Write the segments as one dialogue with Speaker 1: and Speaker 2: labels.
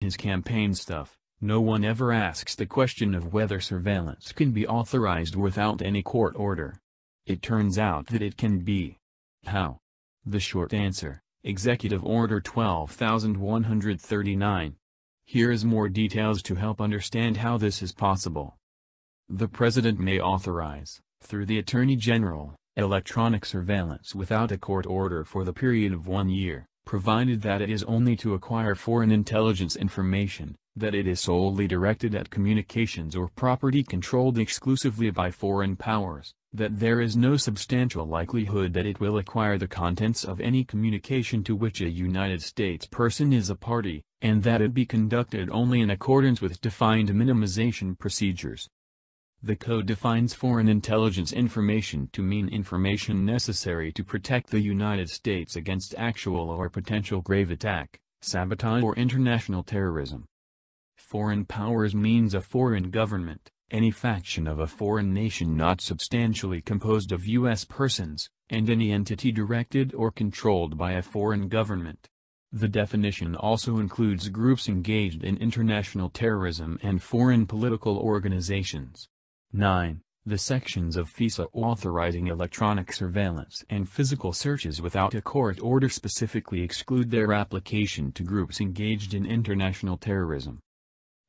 Speaker 1: his campaign stuff, no one ever asks the question of whether surveillance can be authorized without any court order. It turns out that it can be. How? The short answer: Executive Order 12,139. Here's more details to help understand how this is possible. The President may authorize, through the Attorney General, electronic surveillance without a court order for the period of 1 year, provided that it is only to acquire foreign intelligence information, that it is solely directed at communications or property controlled exclusively by foreign powers, that there is no substantial likelihood that it will acquire the contents of any communication to which a United States person is a party, and that it be conducted only in accordance with defined minimization procedures. The Code defines foreign intelligence information to mean information necessary to protect the United States against actual or potential grave attack, sabotage or international terrorism. Foreign powers means a foreign government, any faction of a foreign nation not substantially composed of U.S. persons, and any entity directed or controlled by a foreign government. The definition also includes groups engaged in international terrorism and foreign political organizations. 9. The sections of FISA authorizing electronic surveillance and physical searches without a court order specifically exclude their application to groups engaged in international terrorism.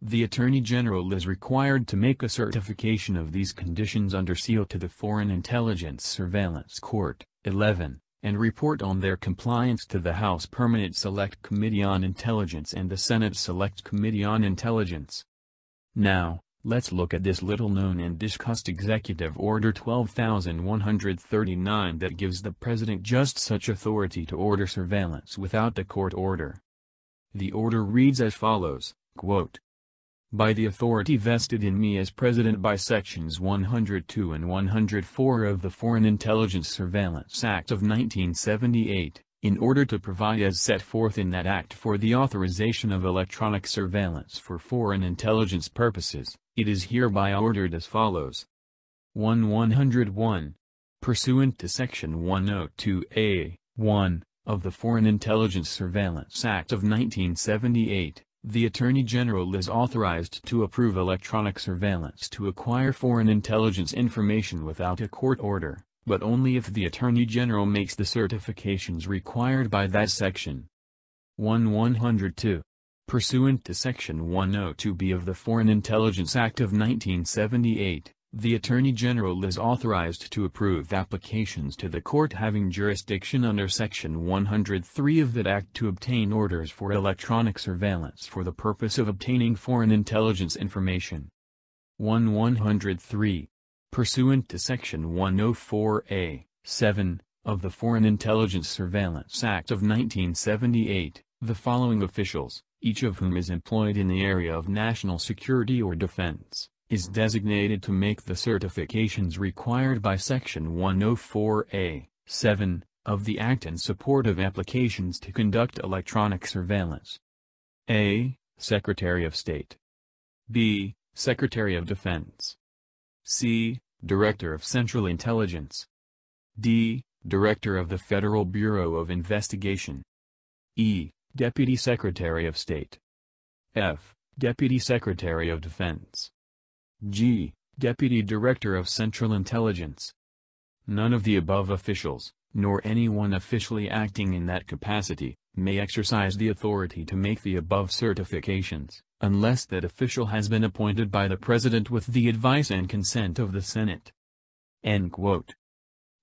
Speaker 1: The Attorney General is required to make a certification of these conditions under seal to the Foreign Intelligence Surveillance Court. 11. And report on their compliance to the House Permanent Select Committee on Intelligence and the Senate Select Committee on Intelligence. Now, let's look at this little-known and discussed Executive Order 12,139 that gives the President just such authority to order surveillance without the court order. The order reads as follows, quote, "By the authority vested in me as President by Sections 102 and 104 of the Foreign Intelligence Surveillance Act of 1978, in order to provide as set forth in that act for the authorization of electronic surveillance for foreign intelligence purposes, it is hereby ordered as follows. 101. Pursuant to Section 102A(1) of the Foreign Intelligence Surveillance Act of 1978, the Attorney General is authorized to approve electronic surveillance to acquire foreign intelligence information without a court order, but only if the Attorney General makes the certifications required by that section. 102. Pursuant to Section 102B of the Foreign Intelligence Act of 1978, the Attorney General is authorized to approve applications to the court having jurisdiction under Section 103 of that Act to obtain orders for electronic surveillance for the purpose of obtaining foreign intelligence information. 103. Pursuant to Section 104A(7) of the Foreign Intelligence Surveillance Act of 1978, the following officials, each of whom is employed in the area of national security or defense, is designated to make the certifications required by Section 104A(7) of the Act in support of applications to conduct electronic surveillance. A. Secretary of State. B. Secretary of Defense. C. Director of Central Intelligence. D. Director of the Federal Bureau of Investigation. E. Deputy Secretary of State. F. Deputy Secretary of Defense. G. Deputy Director of Central Intelligence. None of the above officials, nor anyone officially acting in that capacity, may exercise the authority to make the above certifications, unless that official has been appointed by the President with the advice and consent of the Senate." End quote.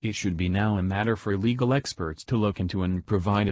Speaker 1: It should be now a matter for legal experts to look into and provide